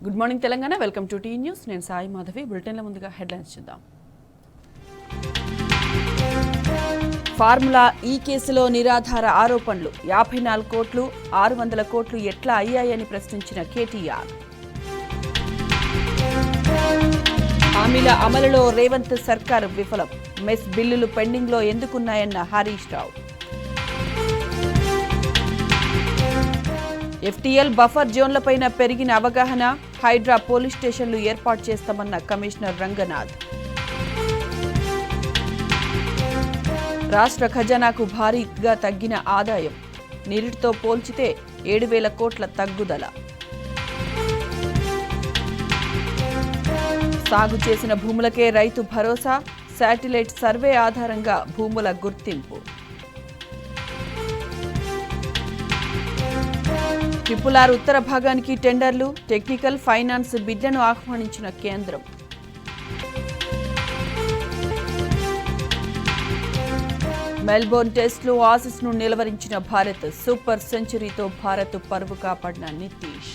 Good morning Telangana. Welcome to T News. నేను సాయి మాధవి. బులెటిన్ల ముందుగా headlines చూద్దాం. ఫార్ములా ఈ కేసులో నిరాధార ఆరోపణలు, 54 కోట్లు 600 కోట్లు ఎట్లా అయ్యాయని ప్రశ్నించిన కేటీఆర్. హామీల అమలులో రేవంత్ సర్కార్ విఫలం, మెస్ బిల్లులు పెండింగ్లో ఎందుకున్నాయన్న హరీష్ రావు. ఎఫ్టీఎల్ బఫర్ జోన్లపైన పెరిగిన అవగాహన, హైడ్రా పోలీస్ స్టేషన్లు ఏర్పాటు చేస్తామన్న కమిషనర్ రంగనాథ్. రాష్ట్ర ఖజానాకు భారీగా తగ్గిన ఆదాయం, నిరుటితో పోల్చితే 7,000 కోట్ల తగ్గుదల. సాగు చేసిన భూములకే రైతు భరోసా, శాటిలైట్ సర్వే ఆధారంగా భూముల గుర్తింపు. ట్రిపుల్ ఉత్తర భాగానికి టెండర్లు, టెక్నికల్ ఫైనాన్స్ బిడ్లను ఆహ్వానించిన కేంద్రం. మెల్బోర్న్ టెస్ట్లో ఆసీస్ను నిలవరించిన భారత్, సూపర్ సెంచరీతో భారత్ పరువు కాపాడిన నితీష్.